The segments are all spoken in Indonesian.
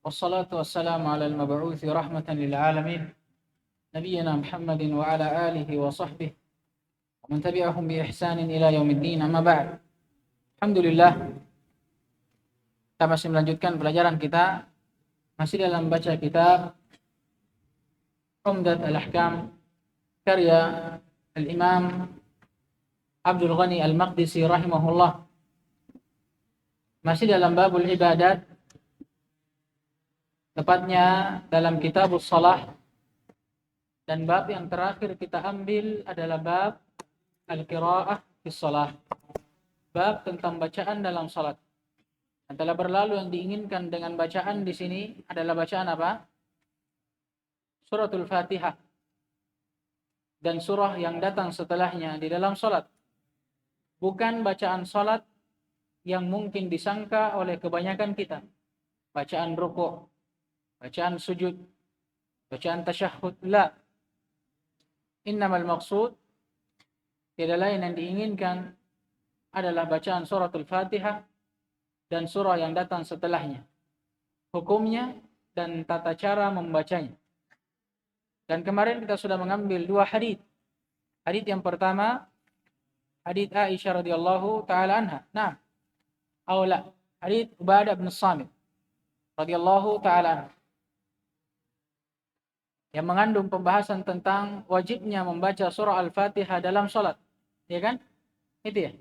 والصلاة والسلام على المبعوث رحمة للعالمين نبينا محمد وعلى آله وصحبه ومن تبعهم بإحسان إلى يوم الدين. Amma ba'd. Alhamdulillah, kita masih melanjutkan pelajaran kita masih dalam baca kitab Umdat al-Ahkam karya Al-Imam Abdul Ghani Al-Maqdisi rahimahullah. Masih dalam babul ibadat, tepatnya dalam kitabus shalah, dan bab yang terakhir kita ambil adalah bab al-qiraah fi shalah, bab tentang bacaan dalam salat. Yang telah berlalu, yang diinginkan dengan bacaan di sini adalah bacaan apa? Suratul Fatihah dan surah yang datang setelahnya di dalam salat. Bukan bacaan salat yang mungkin disangka oleh kebanyakan kita. Bacaan rukuk, bacaan sujud, bacaan tasyahud. La. Innamal maqsud, tidak lain yang diinginkan adalah bacaan suratul Fatihah dan surah yang datang setelahnya, hukumnya dan tata cara membacanya. Dan kemarin kita sudah mengambil dua hadits. Hadits yang pertama, hadits Aisyah radhiyallahu taala anha. Nah, awla, hadits Ubadah bin Samit radhiyallahu taala anhu, yang mengandung pembahasan tentang wajibnya membaca surah Al-Fatihah dalam salat. Ya kan? Itu ya.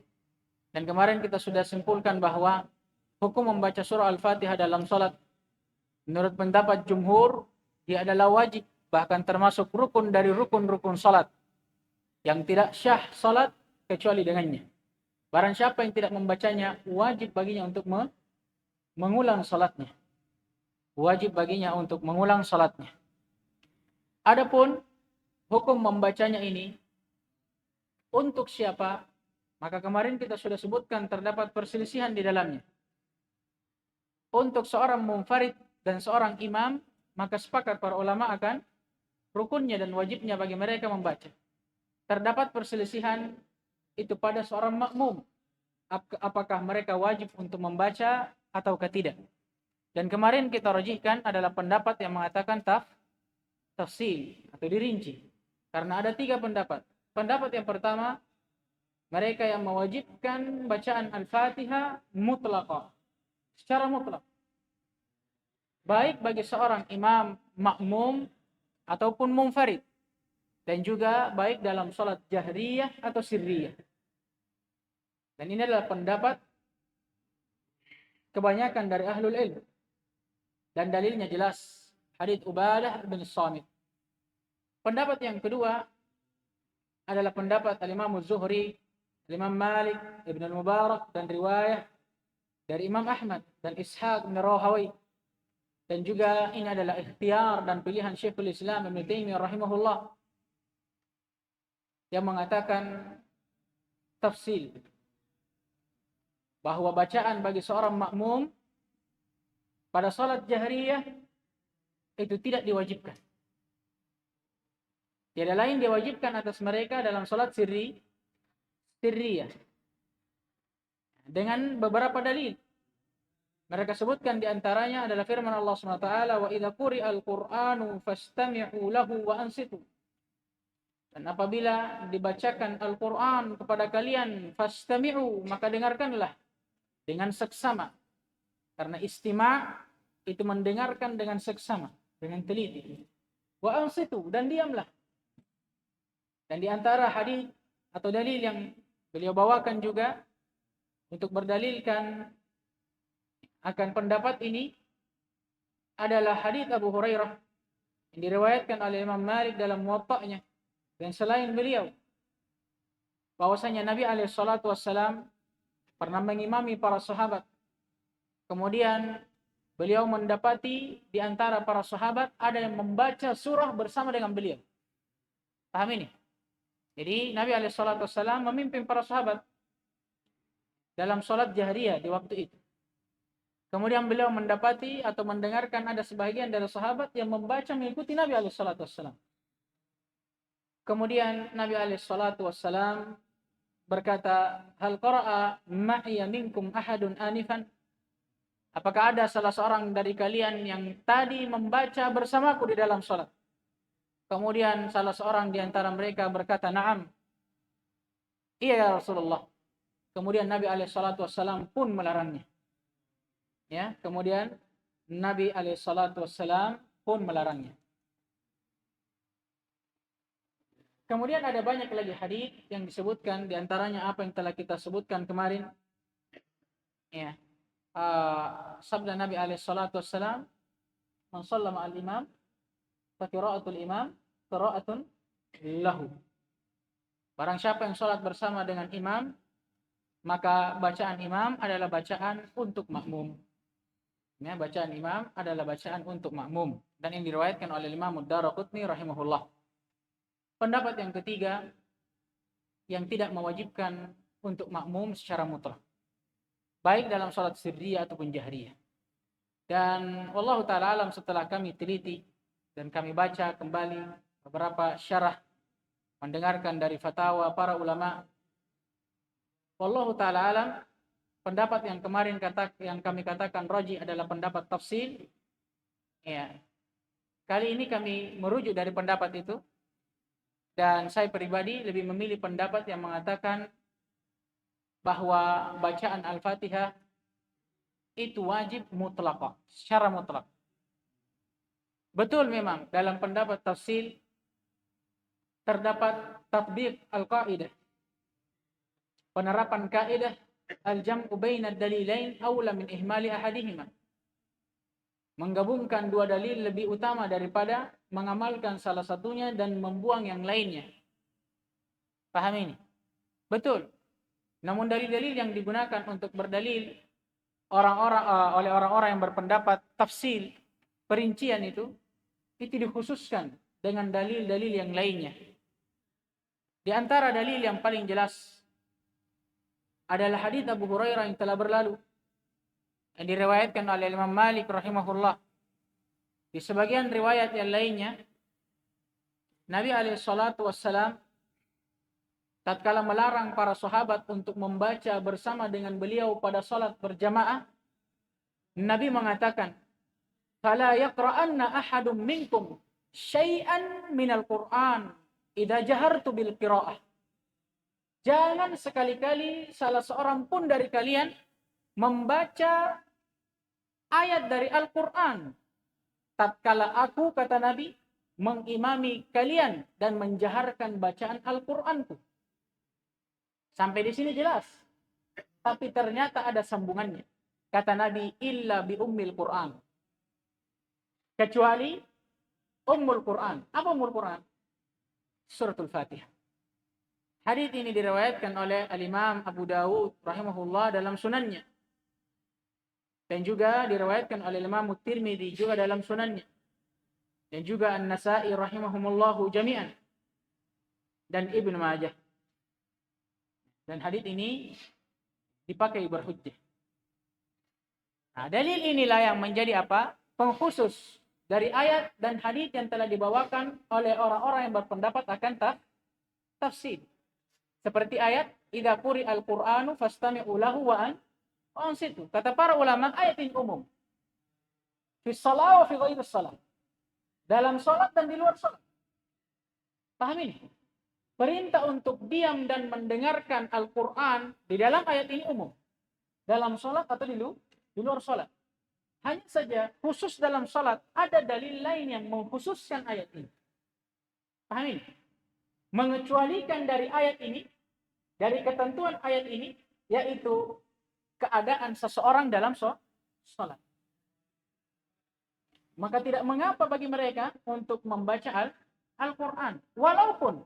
Dan kemarin kita sudah simpulkan bahwa hukum membaca surah Al-Fatihah dalam salat menurut pendapat jumhur, dia adalah wajib, bahkan termasuk rukun dari rukun-rukun salat yang tidak syah salat kecuali dengannya. Barang siapa yang tidak membacanya, wajib baginya untuk mengulang salatnya. Wajib baginya untuk mengulang salatnya. Adapun hukum membacanya ini untuk siapa, maka kemarin kita sudah sebutkan terdapat perselisihan di dalamnya. Untuk seorang munfarid dan seorang imam, maka sepakat para ulama akan rukunnya dan wajibnya bagi mereka membaca. Terdapat perselisihan itu pada seorang makmum, apakah mereka wajib untuk membaca ataukah tidak. Dan kemarin kita rajihkan adalah pendapat yang mengatakan tafsil atau dirinci, karena ada tiga pendapat. Pendapat yang pertama, mereka yang mewajibkan bacaan Al-Fatihah mutlaqah, secara mutlak, baik bagi seorang imam, makmum ataupun munfarid, dan juga baik dalam salat jahriyah atau sirriyah. Dan ini adalah pendapat kebanyakan dari ahlul ilm, dan dalilnya jelas, hadits Ubadah bin Samit. Pendapat yang kedua adalah pendapat al-Imam Az-Zuhri, Imam Malik, Ibn al-Mubarak, dan riwayah dari Imam Ahmad dan Ishaq bin Rahawi. Dan juga ini adalah ikhtiar dan pilihan Syekhul Islam Ibn Taimiyah rahimahullah, yang mengatakan tafsil, bahwa bacaan bagi seorang makmum pada salat jahriyah itu tidak diwajibkan. Tiada lain diwajibkan atas mereka dalam salat sirriyah. Dengan beberapa dalil. Mereka sebutkan diantaranya adalah firman Allah SWT, wa idza quri'al Qur'anu fastami'u lahu wa ansitu. Dan apabila dibacakan Al-Qur'an kepada kalian, fastami'u, maka dengarkanlah dengan seksama. Karena istima' itu mendengarkan dengan seksama, dengan teliti. Wa ansitu, dan diamlah. Dan di antara hadis atau dalil yang beliau bawakan juga untuk berdalilkan akan pendapat ini adalah hadis Abu Hurairah yang diriwayatkan oleh Imam Malik dalam Muwatta'nya, dan selain beliau, bahwasanya Nabi SAW pernah mengimami para sahabat. Kemudian beliau mendapati di antara para sahabat ada yang membaca surah bersama dengan beliau. Paham ini? Jadi Nabi SAW memimpin para sahabat dalam salat jahriyah di waktu itu. Kemudian beliau mendapati atau mendengarkan ada sebagian dari sahabat yang membaca mengikuti Nabi SAW. Kemudian Nabi SAW berkata, hal qara'a ma'iya minkum ahadun anifan? Apakah ada salah seorang dari kalian yang tadi membaca bersamaku di dalam salat? Kemudian salah seorang di antara mereka berkata, "Na'am." Iya ya Rasulullah. Kemudian Nabi SAW pun melarangnya. Ya, kemudian Nabi SAW pun melarangnya. Kemudian ada banyak lagi hadis yang disebutkan, di antaranya apa yang telah kita sebutkan kemarin. Ya, sabda Nabi SAW, "Man shalla ma'al imam, fa qira'atul imam qira'atun lahu." Barang siapa yang sholat bersama dengan imam, maka bacaan imam adalah bacaan untuk makmum. Ya, bacaan imam adalah bacaan untuk makmum. Dan ini diriwayatkan oleh Imam Ad-Daraqutni rahimahullah. Pendapat yang ketiga, yang tidak mewajibkan untuk makmum secara mutlak, baik dalam sholat sirriyah ataupun jahriyah. Dan wallahu ta'ala alam, setelah kami teliti dan kami baca kembali beberapa syarah, mendengarkan dari fatwa para ulama, wallahu ta'ala alam, pendapat yang kemarin yang kami katakan rajih adalah pendapat tafsil. Ya. Kali ini kami merujuk dari pendapat itu, dan saya pribadi lebih memilih pendapat yang mengatakan bahwa bacaan Al-Fatihah itu wajib mutlak, secara mutlak. Betul memang dalam pendapat tafsil terdapat tatbiq al-qaidah, penerapan kaidah al-jam'u bainad dalilain aula min ihmali ahadihima. Menggabungkan dua dalil lebih utama daripada mengamalkan salah satunya dan membuang yang lainnya. Paham ini? Betul. Namun dalil-dalil yang digunakan untuk berdalil oleh orang-orang yang berpendapat tafsil, perincian itu dikhususkan dengan dalil-dalil yang lainnya. Di antara dalil yang paling jelas adalah hadits Abu Hurairah yang telah berlalu, yang diriwayatkan oleh Imam Malik rahimahullah. Di sebagian riwayat yang lainnya, Nabi SAW tatkala melarang para sahabat untuk membaca bersama dengan beliau pada salat berjamaah, Nabi mengatakan, "Fala yaqra'anna ahadum minkum syai'an minal Qur'an idza jahartu bil qira'ah." Jangan sekali-kali salah seorang pun dari kalian membaca ayat dari Al-Qur'an tatkala aku, kata Nabi, mengimami kalian dan menjaharkan bacaan Al-Qur'anku. Sampai di sini jelas. Tapi ternyata ada sambungannya. Kata Nabi, illa bi ummil Qur'an. Kecuali ummul Qur'an. Apa ummul Qur'an? Suratul Fatihah. Hadits ini diriwayatkan oleh Al-Imam Abu Dawud rahimahullah dalam sunannya. Dan juga diriwayatkan oleh Imam Tirmidzi juga dalam sunannya. Dan juga An-Nasa'i rahimahumullahu jami'an. Dan Ibnu Majah. Dan hadits ini dipakai berhujjah. Nah, dalil inilah yang menjadi apa? Pengkhusus dari ayat dan hadits yang telah dibawakan oleh orang-orang yang berpendapat akan tafsir. Seperti ayat, "Idza quri'al Qur'anu fastami'u lahu wa ansitu." Kata para ulama, ayat ini umum. Fi shalah wa fi ghairi shalah. Dalam salat dan di luar salat. Paham ini? Perintah untuk diam dan mendengarkan Al-Quran di dalam ayat ini umum. Dalam sholat atau di luar sholat. Hanya saja khusus dalam sholat ada dalil lain yang mengkhususkan ayat ini. Paham ini? Mengecualikan dari ayat ini, dari ketentuan ayat ini, yaitu keadaan seseorang dalam sholat. Maka tidak mengapa bagi mereka untuk membaca Al-Quran. Walaupun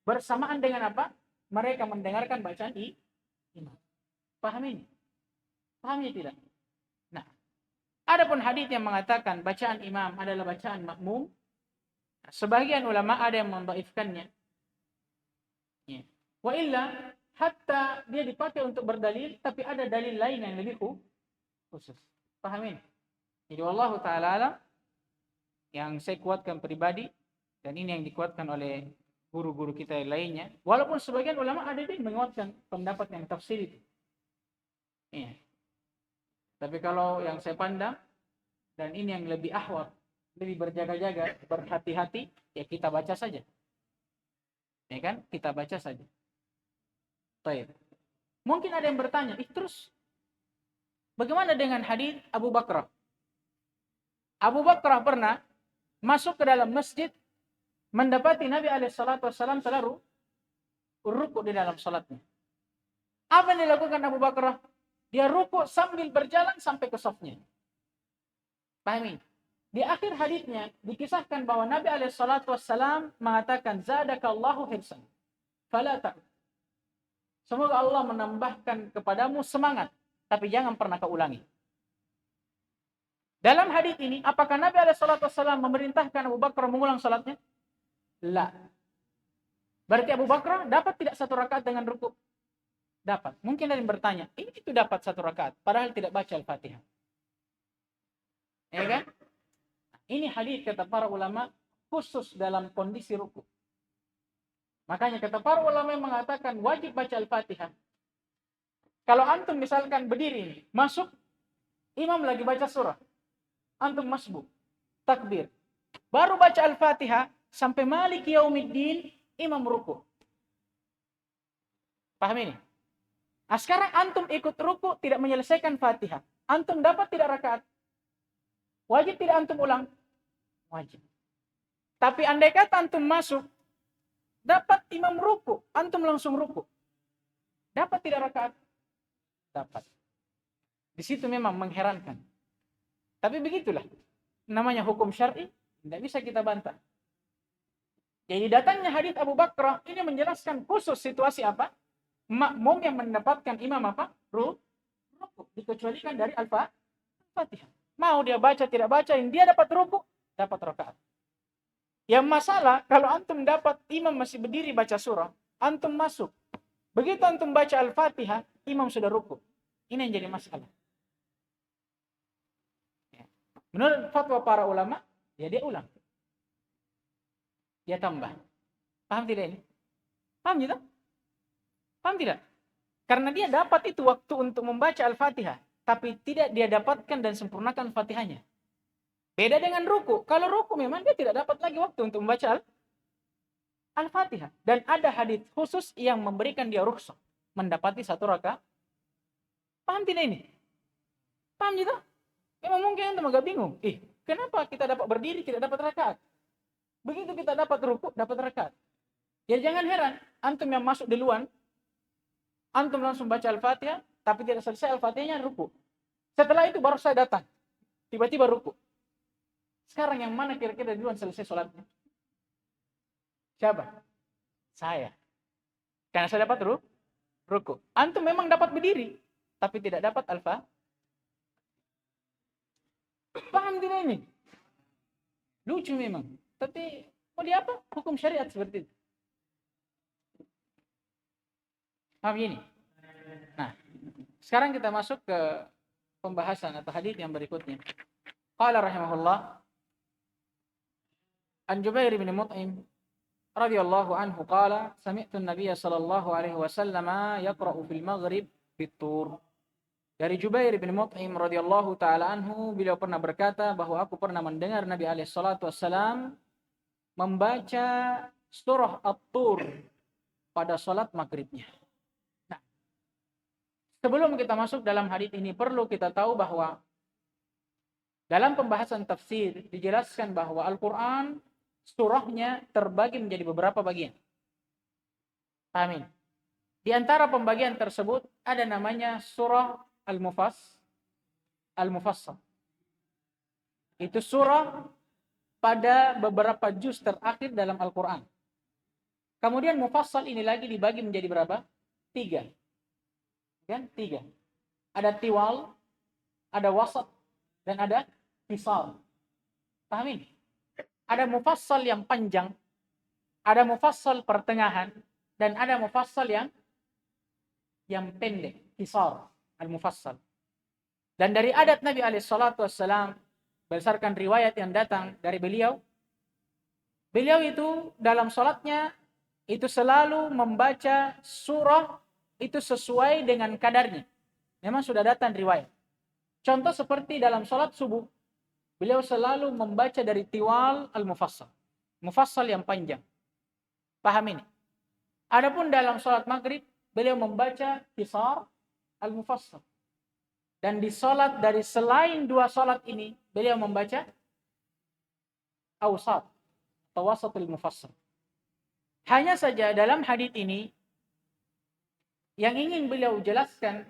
bersamaan dengan apa? Mereka mendengarkan bacaan imam. Paham ini? Pahamnya tidak? Nah, adapun hadis yang mengatakan bacaan imam adalah bacaan makmum, sebagian ulama ada yang mendhaifkannya. Ya. Wa illa, hatta dia dipakai untuk berdalil, tapi ada dalil lain yang lebih khusus. Paham ini? Jadi wallahu ta'ala alam, yang saya kuatkan pribadi, dan ini yang dikuatkan oleh guru-guru kita yang lainnya, walaupun sebagian ulama ada yang menguatkan pendapat yang tafsir itu. Ya. Tapi kalau yang saya pandang, dan ini yang lebih ahwat, lebih berjaga-jaga, berhati-hati, ya kita baca saja. Ya kan? Kita baca saja. Baik. Mungkin ada yang bertanya, terus bagaimana dengan hadis Abu Bakar? Abu Bakar pernah masuk ke dalam masjid, mendapati Nabi SAW telah ruku di dalam salatnya. Apa yang dilakukan Abu Bakar? Dia ruku sambil berjalan sampai ke safnya. Pahami? Di akhir hadisnya dikisahkan bahwa Nabi SAW mengatakan, Zadakallahu hirsan, fala ta'ud. Semoga Allah menambahkan kepadamu semangat, tapi jangan pernah kau ulangi. Dalam hadis ini, apakah Nabi SAW memerintahkan Abu Bakar mengulang salatnya? La. Berarti Abu Bakar dapat tidak satu rakaat dengan ruku? Dapat. Mungkin ada yang bertanya, ini itu dapat satu rakaat, padahal tidak baca Al-Fatihah. Ya kan? Ini hadis kata para ulama khusus dalam kondisi ruku. Makanya kata para ulama yang mengatakan wajib baca Al-Fatihah. Kalau antum misalkan berdiri, masuk, imam lagi baca surah, antum masbuk, takbir, baru baca Al-Fatihah, sampai Maliki Yaumiddin, imam ruku. Paham ini? Nah, sekarang antum ikut ruku, tidak menyelesaikan Fatihah. Antum dapat tidak rakaat? Wajib tidak antum ulang? Wajib. Tapi andai kata antum masuk, dapat imam ruku, antum langsung ruku. Dapat tidak rakaat? Dapat. Di situ memang mengherankan. Tapi begitulah. Namanya hukum syar'i, tidak bisa kita bantah. Jadi datangnya hadis Abu Bakar ini menjelaskan khusus situasi apa? Makmum yang mendapatkan imam apa? Ruku. Dikecualikan dari Al-Fatihah. Mau dia baca tidak baca, yang dia dapat ruku, dapat rakaat. Yang masalah kalau antum dapat imam masih berdiri baca surah, antum masuk. Begitu antum baca Al-Fatihah, imam sudah ruku. Ini yang jadi masalah. Menurut fatwa para ulama, ya dia ulang. Dia tambah. Paham tidak ini? Paham tidak? Paham tidak? Karena dia dapat itu waktu untuk membaca Al-Fatihah, tapi tidak dia dapatkan dan sempurnakan Fatihahnya. Beda dengan ruku. Kalau ruku memang dia tidak dapat lagi waktu untuk membaca Al-Fatihah. Dan ada hadis khusus yang memberikan dia rukhsah mendapati satu rakaat. Paham tidak ini? Paham tidak? Memang mungkin antum agak bingung. Kenapa kita dapat berdiri tidak dapat rakaat? Begitu kita dapat ruku, dapat rakaat. Ya jangan heran, antum yang masuk duluan, antum langsung baca Al-Fatihah, tapi tidak selesai Al-Fatihahnya ruku. Setelah itu baru saya datang. Tiba-tiba ruku. Sekarang yang mana kira-kira duluan selesai sholatnya? Siapa? Saya. Karena saya dapat ruku. Antum memang dapat berdiri, tapi tidak dapat Al-Fatihah. Paham tidak ini? Lucu memang. Tapi mau dia apa? Hukum syariat seperti itu. Paham ini? Nah, sekarang kita masuk ke pembahasan atau hadis yang berikutnya. Qala rahimahullah An Jubair bin Mut'im radhiyallahu anhu qala sami'tu an-nabiy sallallahu alaihi wasallam yaqra'u fil maghrib bit-tur. Dari Jubair bin Mut'im radhiyallahu taala anhu, beliau pernah berkata bahwa aku pernah mendengar Nabi alaihi salatu wasallam membaca surah At-Tur pada salat maghribnya. Nah, sebelum kita masuk dalam hadis ini perlu kita tahu bahwa dalam pembahasan tafsir dijelaskan bahwa Al-Quran surahnya terbagi menjadi beberapa bagian. Amin. Di antara pembagian tersebut ada namanya surah Al-Mufassal. Itu surah pada beberapa juz terakhir dalam Al-Quran. Kemudian Mufassal ini lagi dibagi menjadi berapa? 3. Kan? 3. Ada tiwal, ada wasat, dan ada qisar. Paham ini? Ada mufassal yang panjang, ada mufassal pertengahan, dan ada mufassal yang pendek, qisar, al-mufassal. Dan dari adat Nabi SAW, berdasarkan riwayat yang datang dari beliau itu dalam salatnya itu selalu membaca surah itu sesuai dengan kadarnya. Memang sudah datang riwayat. Contoh seperti dalam sholat subuh, beliau selalu membaca dari tiwal al-mufassal. Mufassal yang panjang. Paham ini? Adapun dalam sholat maghrib, beliau membaca qisar al-mufassal. Dan di sholat dari selain dua sholat ini, beliau membaca awsat, tawasatul mufassal. Hanya saja dalam hadis ini, yang ingin beliau jelaskan,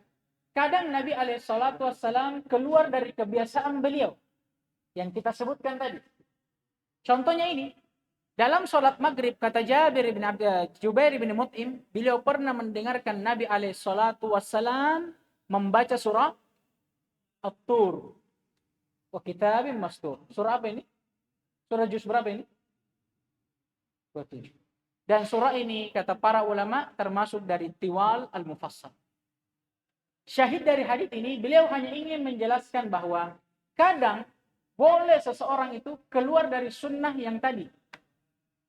kadang Nabi SAW keluar dari kebiasaan beliau, yang kita sebutkan tadi. Contohnya ini, dalam sholat maghrib, kata Jubair bin Mut'im, beliau pernah mendengarkan Nabi SAW membaca surah At-Tur. Wa kitabim mastur. Surah apa ini? Surah juz berapa ini? 27. Dan surah ini, kata para ulama, termasuk dari tiwal al-mufassal. Syahid dari hadis ini, beliau hanya ingin menjelaskan bahwa kadang boleh seseorang itu keluar dari sunnah yang tadi.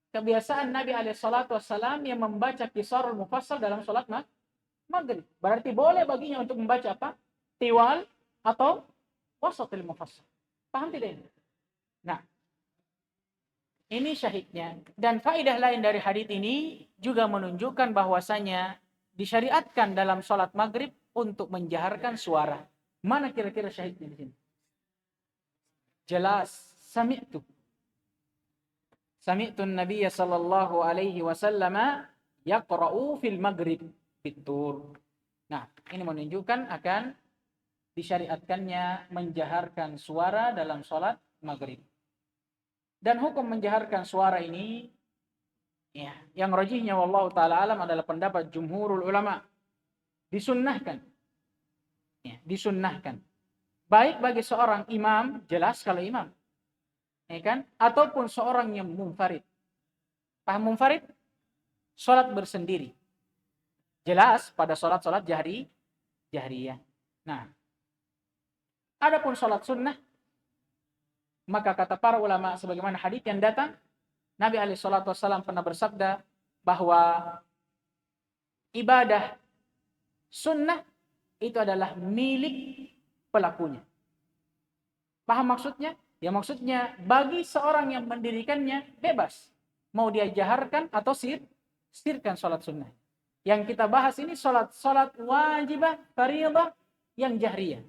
Kebiasaan Nabi SAW yang membaca qisar al-mufassal dalam sholat maghrib. Berarti boleh baginya untuk membaca apa? Tiwal atau wasatil mufassal. Paham tidak ini? Nah, ini syahidnya. Dan faedah lain dari hadis ini juga menunjukkan bahwasanya disyariatkan dalam sholat maghrib untuk menjaharkan suara. Mana kira-kira syahidnya di sini? Jelas, sami'tu. Sami'tu Nabiya sallallahu alaihi wasallam yaqra'u fil maghrib bitur. Nah, ini menunjukkan akan disyariatkannya menjaharkan suara dalam sholat maghrib. Dan hukum menjaharkan suara ini, ya, yang rajihnya wallahu ta'ala alam adalah pendapat jumhurul ulama. Disunnahkan. Ya, disunnahkan. Baik bagi seorang imam, jelas kalau imam. Ya kan? Ataupun seorang yang munfarid. Paham munfarid? Sholat bersendiri. Jelas pada sholat-sholat jahriyah. Nah, adapun sholat sunnah, maka kata para ulama sebagaimana hadis yang datang, Nabi SAW pernah bersabda bahwa ibadah sunnah itu adalah milik pelakunya. Paham maksudnya? Ya maksudnya bagi seorang yang mendirikannya bebas. Mau dia jaharkan atau sirkan sholat sunnah. Yang kita bahas ini sholat wajibah, fardhah yang jahriyah.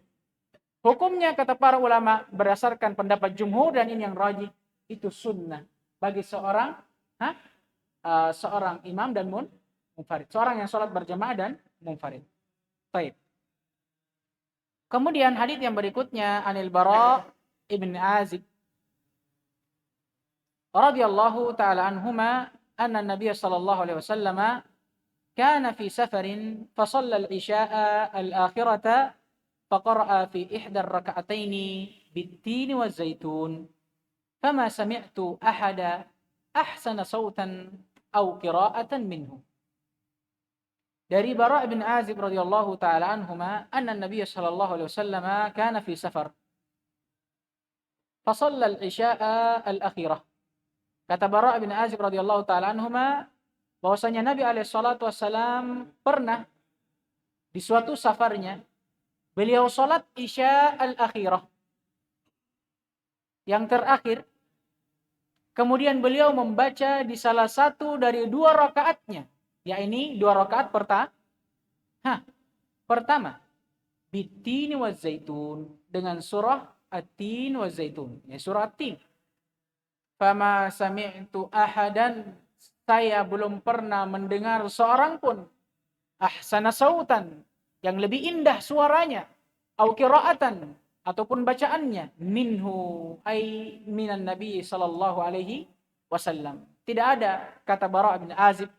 Hukumnya kata para ulama berdasarkan pendapat jumhur dan ini yang rajih itu sunnah bagi seorang seorang imam dan munfarid, seorang yang sholat berjamaah dan munfarid. Baik. Kemudian hadis yang berikutnya Anil Bara ibn Azib radhiyallahu taala anhuma anna Nabiy sallallahu alaihi wasallam kana fi safarin fa shalla al-isya'a al-akhirata فقرأ في إحدى الركعتين بالتين والزيتون فما سمعت أحد أحسن صوتا أو قراءة منه. Dari Bara' bin Azib radhiyallahu taala anhuma anna Nabiy sallallahu alaihi wasallam kana fi safar fa shalla al-isya'a al-akhirah. Kata Bara' bin Azib radhiyallahu taala anhuma bahwasanya Nabi alaihi salatu wasallam pernah di suatu safarnya beliau sholat isya al-akhirah. Yang terakhir. Kemudian beliau membaca di salah satu dari dua rakaatnya. Yaitu dua rakaat pertama. Bittini wa zaitun. Dengan surah At-Tin wa Zaitun. Ya, surah At-Tin. Fama sami'tu ahadan. Saya belum pernah mendengar seorang pun. Ahsana sautan. Yang lebih indah suaranya, au qiraatan ataupun bacaannya, minhu ay minan nabi sallallahu alaihi wasallam. Tidak ada, kata Bara' bin Azib,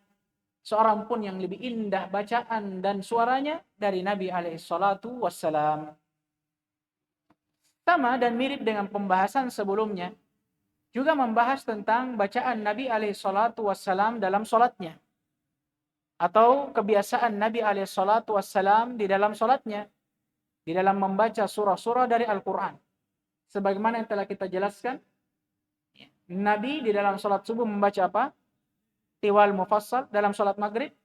seorang pun yang lebih indah bacaan dan suaranya dari Nabi alaihi salatu wassalam. Sama dan mirip dengan pembahasan sebelumnya, juga membahas tentang bacaan Nabi alaihi salatu wassalam dalam salatnya. Atau kebiasaan Nabi SAW di dalam sholatnya, di dalam membaca surah-surah dari Al-Quran. Sebagaimana yang telah kita jelaskan, Nabi di dalam sholat subuh membaca apa? Tiwal mufassal, dalam sholat maghrib,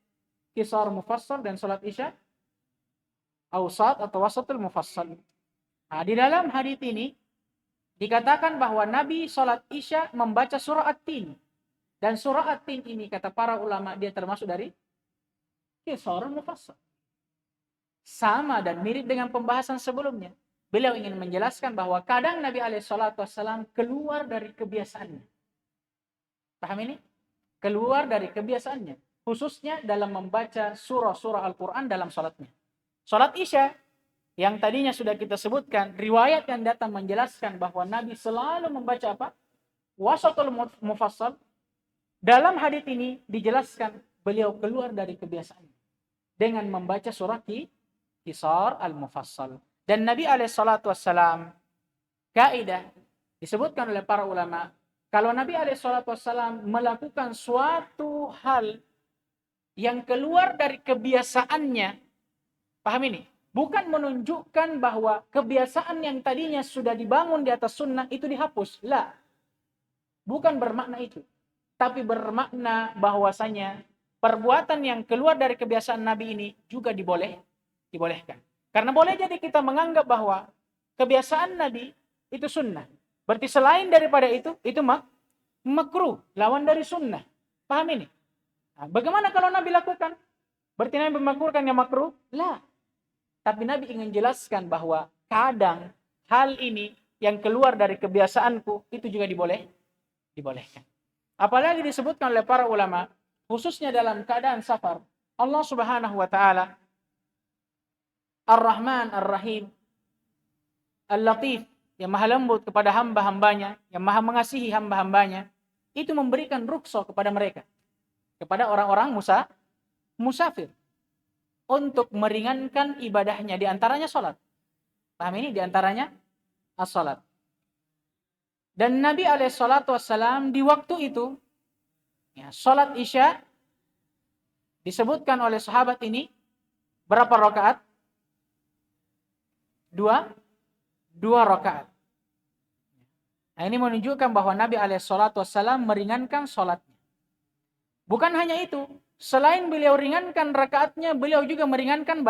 qisar mufassal, dan sholat isya, awsat atau wasatul mufassal. Nah, di dalam hadis ini dikatakan bahwa Nabi sholat Isya membaca surah At-Tin. Dan surah At-Tin ini kata para ulama dia termasuk dari Qisarul Mufassal. Sama dan mirip dengan pembahasan sebelumnya. Beliau ingin menjelaskan bahwa kadang Nabi SAW keluar dari kebiasaannya. Paham ini? Keluar dari kebiasaannya. Khususnya dalam membaca surah-surah Al-Quran dalam sholatnya. Sholat Isya yang tadinya sudah kita sebutkan, riwayat yang datang menjelaskan bahwa Nabi selalu membaca apa? Wasatul Mufassal. Dalam hadits ini dijelaskan beliau keluar dari kebiasaan dengan membaca surah Qisar al-Mufassal. Dan Nabi SAW, kaidah disebutkan oleh para ulama, kalau Nabi SAW melakukan suatu hal yang keluar dari kebiasaannya, paham ini? Bukan menunjukkan bahwa kebiasaan yang tadinya sudah dibangun di atas sunnah itu dihapus. Lah. Bukan bermakna itu. Tapi bermakna bahwasanya perbuatan yang keluar dari kebiasaan Nabi ini juga dibolehkan. Karena boleh jadi kita menganggap bahwa kebiasaan Nabi itu sunnah. Berarti selain daripada itu makruh, lawan dari sunnah. Paham ini? Nah, bagaimana kalau Nabi lakukan? Berarti Nabi memakruhkan yang makruh? Lah. Tapi Nabi ingin jelaskan bahwa kadang hal ini yang keluar dari kebiasaanku itu juga dibolehkan. Apalagi disebutkan oleh para ulama, khususnya dalam keadaan safar, Allah Subhanahu wa taala Ar-Rahman Ar-Rahim Al-Latif, yang maha lembut kepada hamba-hambanya, yang maha mengasihi hamba-hambanya, itu memberikan rukhsah kepada mereka, kepada orang-orang musafir, untuk meringankan ibadahnya, di antaranya salat. Paham ini? Di antaranya as-salat. Dan Nabi SAW di waktu itu, ya, salat Isya disebutkan oleh sahabat ini berapa rakaat? Dua rakaat. Nah, ini menunjukkan bahwa Nabi SAW meringankan salatnya. Bukan hanya itu, selain beliau ringankan rakaatnya, beliau juga meringankan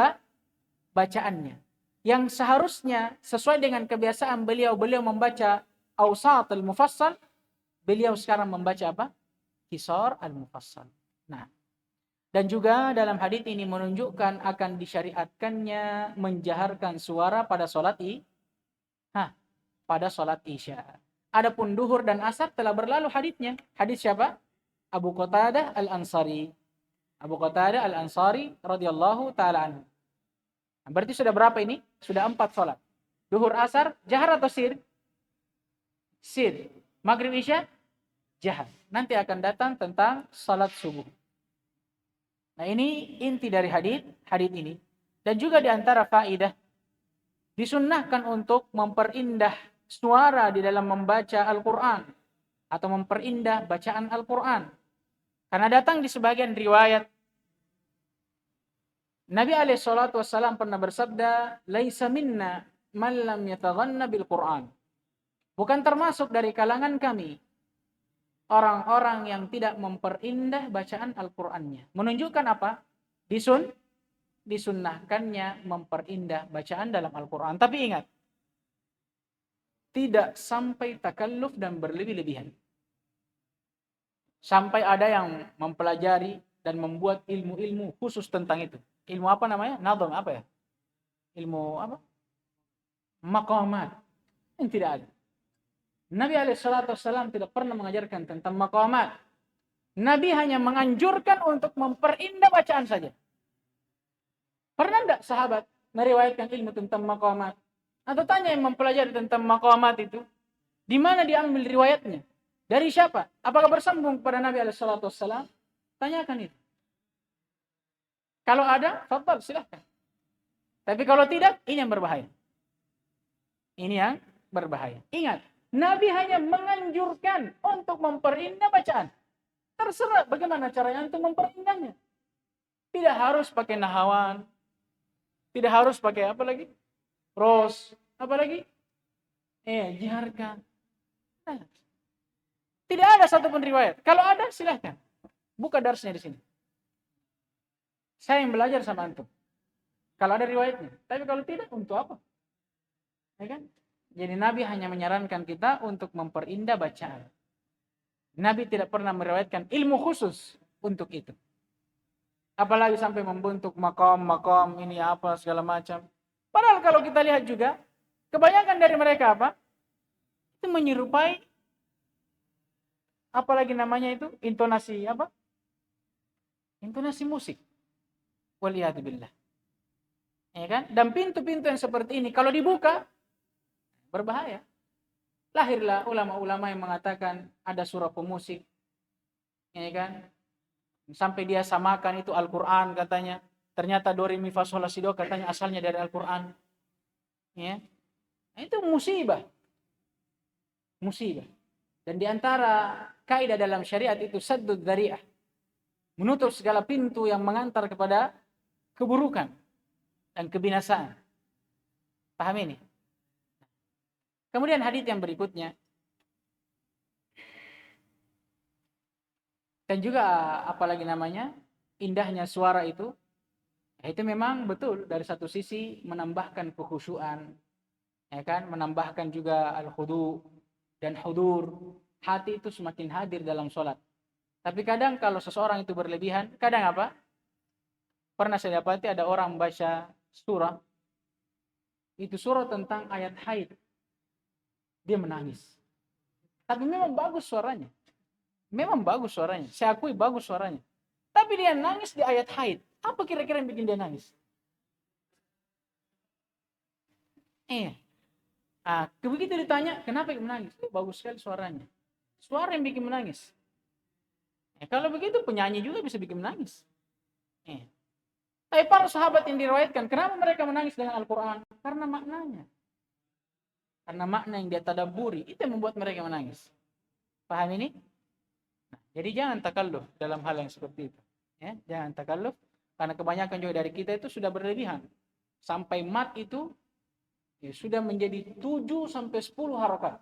bacaannya. Yang seharusnya sesuai dengan kebiasaan beliau membaca Awsat al-Mufassal, beliau sekarang membaca apa? Qisar al-Mufassal. Nah, dan juga dalam hadits ini menunjukkan akan disyariatkannya menjaharkan suara pada salat Isya. Adapun duhur dan asar telah berlalu haditsnya. Hadits siapa? Abu Qatadah al-Ansari. Abu Qatadah al-Ansari radhiyallahu taala anhu. Berarti sudah berapa ini? Sudah 4 salat. Duhur, asar, jahar atau sir? Sir. Maghrib, Isya, jahar. Nanti akan datang tentang salat subuh. Nah, ini inti dari hadits ini. Dan juga di antara faidah, disunnahkan untuk memperindah suara di dalam membaca Al-Quran atau memperindah bacaan Al-Quran. Karena datang di sebagian riwayat, Nabi SAW pernah bersabda, "Laisa minna man lam yataghanna bil Quran." Bukan termasuk dari kalangan kami orang-orang yang tidak memperindah bacaan Al-Qur'annya. Menunjukkan apa? Disunnahkannya memperindah bacaan dalam Al-Qur'an. Tapi ingat, tidak sampai takalluf dan berlebih-lebihan. Sampai ada yang mempelajari dan membuat ilmu-ilmu khusus tentang itu. Ilmu apa namanya? Nadham apa ya? Ilmu apa? Maqamat. Yang tidak ada. Nabi SAW tidak pernah mengajarkan tentang maqamat. Nabi hanya menganjurkan untuk memperindah bacaan saja. Pernah enggak sahabat meriwayatkan ilmu tentang maqamat? Atau tanya yang mempelajari tentang maqamat itu, di mana diambil riwayatnya? Dari siapa? Apakah bersambung kepada Nabi SAW? Tanyakan itu. Kalau ada, fadhal, silahkan. Tapi kalau tidak, ini yang berbahaya. Ini yang berbahaya. Ingat, Nabi hanya menganjurkan untuk memperindah bacaan. Terserah bagaimana caranya untuk memperindahnya. Tidak harus pakai nahawan. Tidak harus pakai apa lagi? Ros. Apa lagi? Jiharkan. Nah, tidak ada satupun riwayat. Kalau ada, silahkan. Buka darsnya di sini. Saya yang belajar sama antum. Kalau ada riwayatnya. Tapi kalau tidak, untuk apa? Ya kan? Jadi Nabi hanya menyarankan kita untuk memperindah bacaan. Nabi tidak pernah meriwayatkan ilmu khusus untuk itu. Apalagi sampai membentuk makam ini apa segala macam. Padahal kalau kita lihat juga, kebanyakan dari mereka apa? Itu menyerupai apalagi namanya itu intonasi apa? Intonasi musik. Waliyadzubillah. Ya kan? Dan pintu-pintu yang seperti ini kalau dibuka berbahaya. Lahirlah ulama-ulama yang mengatakan ada surah pemusik, ya kan? Sampai dia samakan itu Al-Qur'an katanya. Ternyata do re mi fa sol la si do katanya asalnya dari Al-Qur'an. Ya. Nah, itu musibah. Musibah. Dan di antara kaidah dalam syariat itu saddud dzari'ah. Menutup segala pintu yang mengantar kepada keburukan dan kebinasaan. Paham ini? Kemudian hadis yang berikutnya. Dan juga apalagi namanya, indahnya suara itu memang betul dari satu sisi menambahkan kekhusyuan, ya kan, menambahkan juga al-khudu dan hudur. Hati itu semakin hadir dalam sholat. Tapi kadang kalau seseorang itu berlebihan, kadang apa? Pernah saya dapati ada orang baca surah, itu surah tentang ayat haid. Dia menangis. Tapi memang bagus suaranya. Memang bagus suaranya. Saya akui bagus suaranya. Tapi dia nangis di ayat haid. Apa kira-kira yang bikin dia nangis? Begitu ditanya, kenapa dia menangis? Bagus sekali suaranya. Suara yang bikin menangis. Kalau begitu penyanyi juga bisa bikin menangis. Tapi para sahabat yang diriwayatkan, kenapa mereka menangis dengan Al-Quran? Karena maknanya. Karena makna yang dia tadabburi, itu yang membuat mereka menangis. Paham ini? Jadi jangan takalluf dalam hal yang seperti itu. Ya, jangan takalluf, karena kebanyakan juga dari kita itu sudah berlebihan. Sampai mat itu ya, sudah menjadi 7 sampai 10 harokat.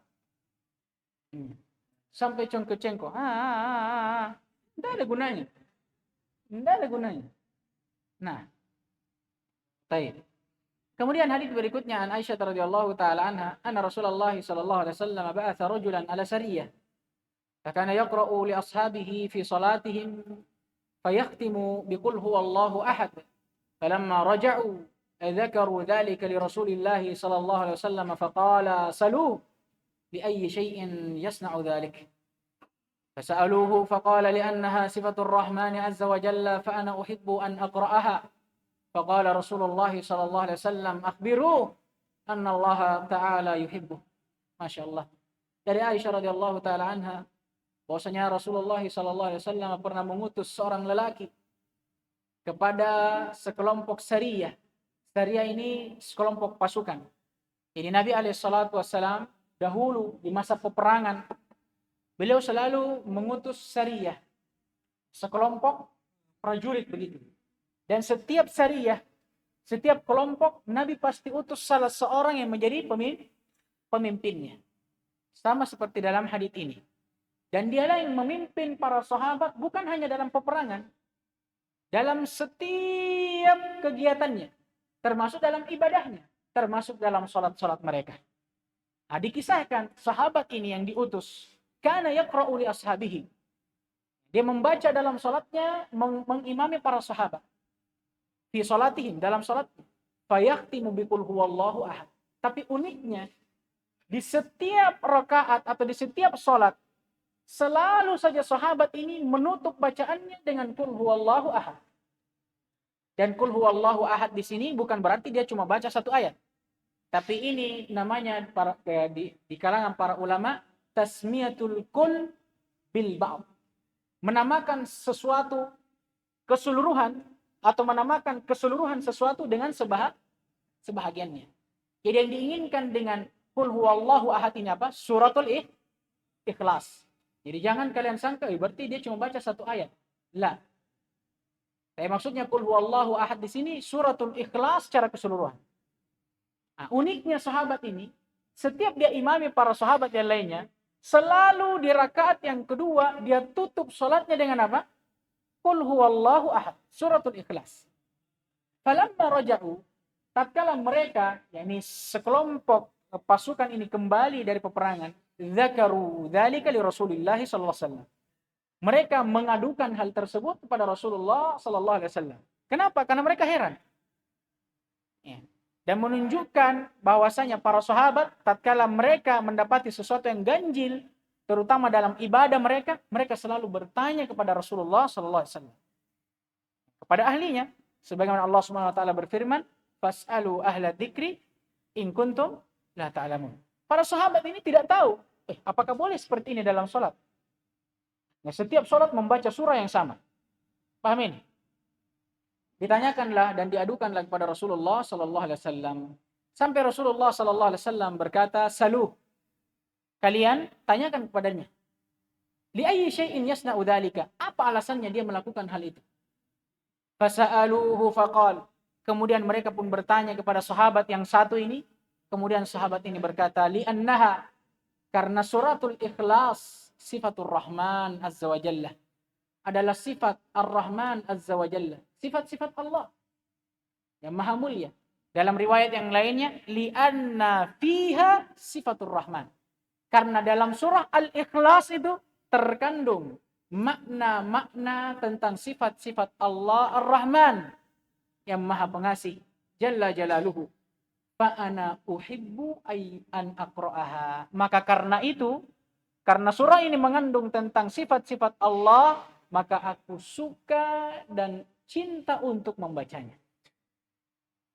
Sampai cengko-cengko. Tidak ada gunanya. Tidak ada gunanya. Nah, baik. Kemudian hadis berikutnya an Aisyah radhiyallahu taala anha, anna Rasulullah sallallahu alaihi wasallam ba'atha rajulan ala sariyah. Fakana yaqra'u li ashabihi fi salatihim fayakhtimu biqul huwallahu ahad. Falamma raja'u ذكروا ذلك لرسول الله صلى الله عليه وسلم فقال سلوه بأي شيء يصنع ذلك فسألوه فقال لأنها صفة الرحمن عز وجل فأنا أحب أن أقرأها فقال رسول الله صلى الله عليه وسلم أخبروه أن الله تعالى يحبه. Masya Allah. Dari Aisyah radhiyallahu taala anha, bahwasanya Rasulullah sallallahu alaihi wasallam pernah mengutus seorang lelaki kepada sekelompok sariyah. Sariyah ini sekelompok pasukan. Jadi Nabi alaihi salatu wasallam dahulu di masa peperangan beliau selalu mengutus sariyah, sekelompok prajurit begitu. Dan setiap sariyah, setiap kelompok Nabi pasti utus salah seorang yang menjadi pemimpinnya. Sama seperti dalam hadits ini. Dan dialah yang memimpin para sahabat bukan hanya dalam peperangan, dalam setiap kegiatannya, termasuk dalam ibadahnya, termasuk dalam salat-salat mereka. Dikisahkan sahabat ini yang diutus, kana yaqra'u li ashabihi. Dia membaca dalam salatnya, mengimami para sahabat. Fi salatihim, dalam salatnya. Fayakhtimu biqul huwallahu ahad. Tapi uniknya, di setiap rakaat atau di setiap salat, selalu saja sahabat ini menutup bacaannya dengan qul huwallahu ahad. Dan qul huwallahu ahad di sini bukan berarti dia cuma baca satu ayat. Tapi ini namanya di kalangan para ulama tasmiyatul kull bil ba'd. Menamakan sesuatu keseluruhan atau menamakan keseluruhan sesuatu dengan sebahagiannya. Jadi yang diinginkan dengan qul huwallahu ahad ini apa? Suratul Ikhlas. Jadi jangan kalian sangka berarti dia cuma baca satu ayat. La. Tapi maksudnya qul huwallahu ahad di sini suratul Ikhlas secara keseluruhan. Uniknya sahabat ini, setiap dia imami para sahabat yang lainnya, selalu di rakaat yang kedua dia tutup salatnya dengan apa? Qul huwallahu ahad, suratul Ikhlas. Falamma raja'u, tatkala mereka, yakni sekelompok pasukan ini kembali dari peperangan, dzakaru dzalika li Rasulillah sallallahu alaihi wasallam. Mereka mengadukan hal tersebut kepada Rasulullah sallallahu alaihi wasallam. Kenapa? Karena mereka heran. Ya. Dan menunjukkan bahwasanya para sahabat tatkala mereka mendapati sesuatu yang ganjil, terutama dalam ibadah mereka, mereka selalu bertanya kepada Rasulullah sallallahu alaihi wasallam. Kepada ahlinya, sebagaimana Allah Subhanahu wa taala berfirman, "Fas'alu ahla dzikri in kuntum la ta'lamun." Para sahabat ini tidak tahu, apakah boleh seperti ini dalam salat? Nah, setiap salat membaca surah yang sama. Paham ini? Ditanyakanlah dan diadukanlah kepada Rasulullah sallallahu alaihi wasallam. Sampai Rasulullah sallallahu alaihi wasallam berkata, "Saluh." Kalian tanyakan kepadanya. Li ayyi syai'in yasna'u dzalika? Apa alasannya dia melakukan hal itu? Fasa'aluhu faqal. Kemudian mereka pun bertanya kepada sahabat yang satu ini. Kemudian sahabat ini berkata, "Li'annaha," karena suratul Ikhlas sifatur Rahman azza wa jalla. Adalah sifat Ar-Rahman azza wa jalla. Sifat-sifat Allah yang maha mulia. Dalam riwayat yang lainnya, li'anna fiha sifatur Rahman. Karena dalam surah Al-Ikhlas itu terkandung makna-makna tentang sifat-sifat Allah Ar-Rahman yang maha pengasih. Jalla jalaluhu. Fa'ana uhibbu an aqra'aha. Maka karena itu, karena surah ini mengandung tentang sifat-sifat Allah, maka aku suka dan cinta untuk membacanya.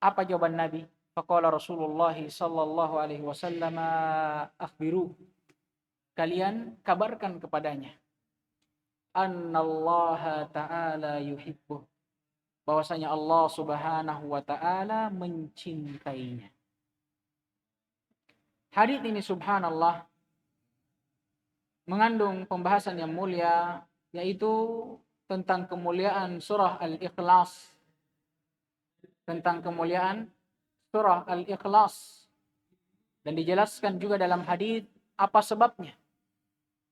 Apa jawaban Nabi? Faqala Rasulullah sallallahu alaihi wasallam, akhbiru. Kalian kabarkan kepadanya. Annallaha ta'ala yuhibbuh. Bahwasanya Allah Subhanahu wa taala mencintainya. Hadits ini subhanallah mengandung pembahasan yang mulia, yaitu tentang kemuliaan surah Al-Ikhlas. Tentang kemuliaan surah Al-Ikhlas. Dan dijelaskan juga dalam hadits apa sebabnya.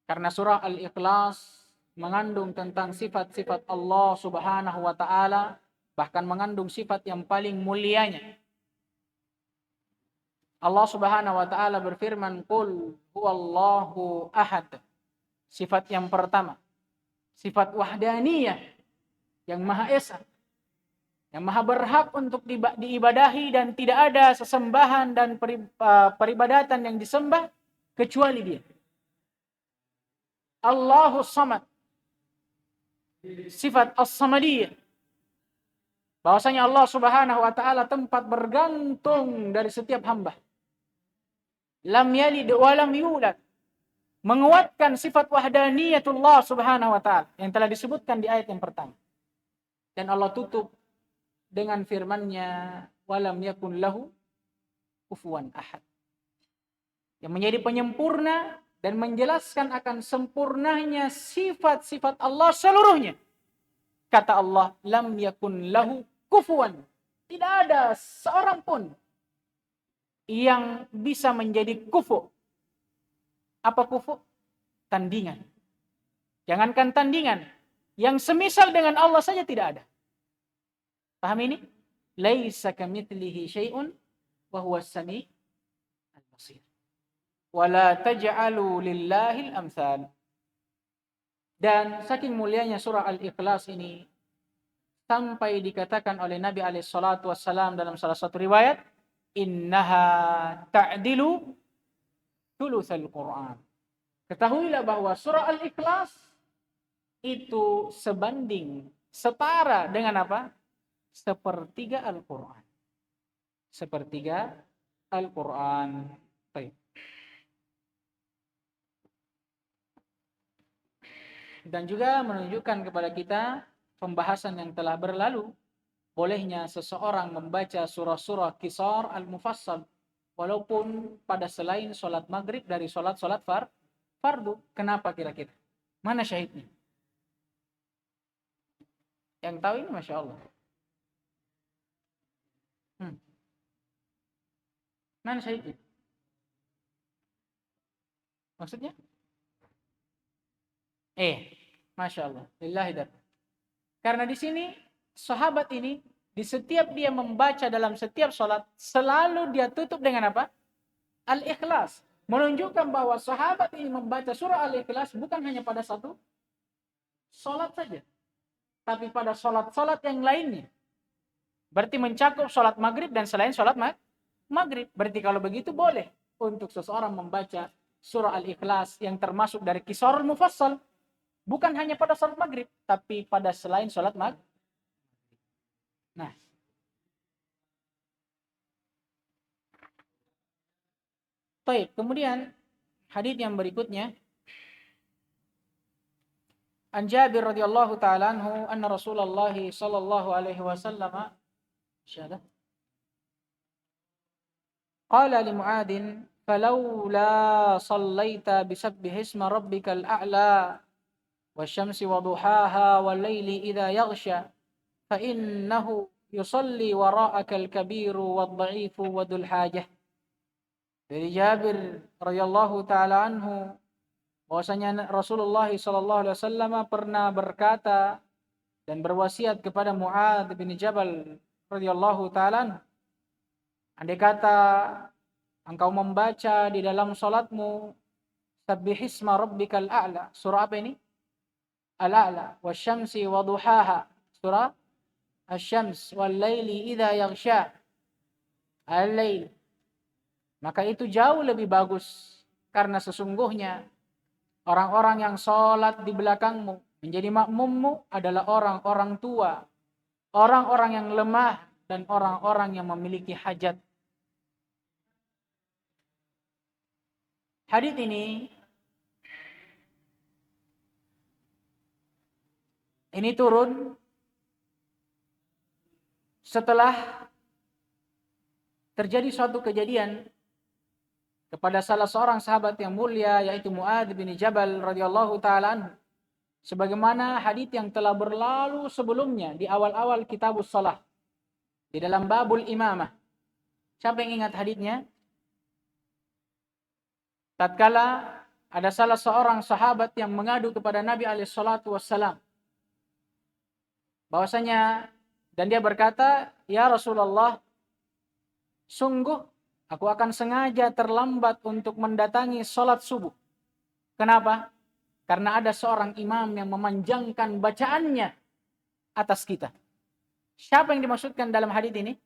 Karena surah Al-Ikhlas mengandung tentang sifat-sifat Allah Subhanahu wa taala, bahkan mengandung sifat yang paling mulianya. Allah Subhanahu wa taala berfirman, "Qul huwallahu ahad." Sifat yang pertama, sifat wahdaniyah, yang maha esa, yang maha berhak untuk diibadahi dan tidak ada sesembahan dan peribadatan yang disembah kecuali Dia. Allahus Samad. Sifat as-samadiyah. Bahwasanya Allah Subhanahu wa taala tempat bergantung dari setiap hamba. Lam yalid wa lam yulad. Menguatkan sifat wahdaniyatullah Subhanahu wa taala yang telah disebutkan di ayat yang pertama. Dan Allah tutup dengan firman-Nya, walam yakun lahu kufuwan ahad. Yang menjadi penyempurna dan menjelaskan akan sempurnanya sifat-sifat Allah seluruhnya. Kata Allah, lam yakun lahu kufuwan. Tidak ada seorang pun yang bisa menjadi kufu. Apa kufu? Tandingan. Jangankan tandingan, yang semisal dengan Allah saja tidak ada. Paham ini? Laisa kamitslihi syai'un wa huwas sami' al-basir. Wala taj'alu lillahi al-amthal. Dan saking mulianya surah Al-Ikhlas ini sampai dikatakan oleh Nabi alaihi salatu wassalam dalam salah satu riwayat, innaha ta'dilu thulutsal Qur'an. Ketahuilah bahwa surah Al-Ikhlas itu sebanding, setara dengan apa? Sepertiga Al-Quran. Sepertiga Al-Quran. Baik. Dan juga menunjukkan kepada kita pembahasan yang telah berlalu, bolehnya seseorang membaca surah-surah Qisar Al-Mufassal walaupun pada selain sholat maghrib dari sholat-sholat fardu. Kenapa kira-kira? Mana syahidnya? Yang tahu ini Masya Allah. Mana syahidnya? Maksudnya? Masya Allah. Lillahi dar. Karena di sini sahabat ini di setiap dia membaca dalam setiap sholat selalu dia tutup dengan apa? Al-Ikhlas. Menunjukkan bahwa sahabat ini membaca surah Al-Ikhlas bukan hanya pada satu sholat saja, tapi pada sholat-sholat yang lainnya. Berarti mencakup sholat maghrib dan selain sholat maghrib. Berarti kalau begitu boleh untuk seseorang membaca surah Al-Ikhlas yang termasuk dari Qisarul Mufassal. Bukan hanya pada sholat maghrib, tapi pada selain sholat maghrib. Nah, baik. Kemudian hadis yang berikutnya, An Jabir radhiyallahu taala anhu anna Rasulullah sallallahu alaihi wasallam syahada qala li Mu'adin falawla sallaita bisabbih isma rabbikal a'la wasyamsi waduhaha wal laili idza yaghsha fa innahu yusalli wara'akal kabiru wad dha'ifu wadul hajah. Dari Jabir radhiyallahu taala anhu bahwasanya Rasulullah sallallahu alaihi wasallam pernah berkata dan berwasiat kepada Mu'adz bin Jabal radhiyallahu taala, andai kata engkau membaca di dalam salatmu sabbihisma rabbikal a'la, surah apa ini? Al-a'la, wasyamsi waduhaha, surah asy-syams, wal laili idza yaghsha, al-lail. Maka itu jauh lebih bagus karena sesungguhnya orang-orang yang sholat di belakangmu, menjadi makmummu adalah orang-orang tua, orang-orang yang lemah, dan orang-orang yang memiliki hajat. Hadits ini turun setelah terjadi suatu kejadian kepada salah seorang sahabat yang mulia, yaitu Mu'adz bin Jabal radhiyallahu taala anhu. Sebagaimana hadits yang telah berlalu sebelumnya di awal-awal kitabus shalah, di dalam babul imamah. Siapa yang ingat haditsnya? Tatkala ada salah seorang sahabat yang mengadu kepada Nabi alaihi salatu wassalam, bahwasanya, dan dia berkata, "Ya Rasulullah, sungguh aku akan sengaja terlambat untuk mendatangi sholat subuh." Kenapa? Karena ada seorang imam yang memanjangkan bacaannya atas kita. Siapa yang dimaksudkan dalam hadits ini?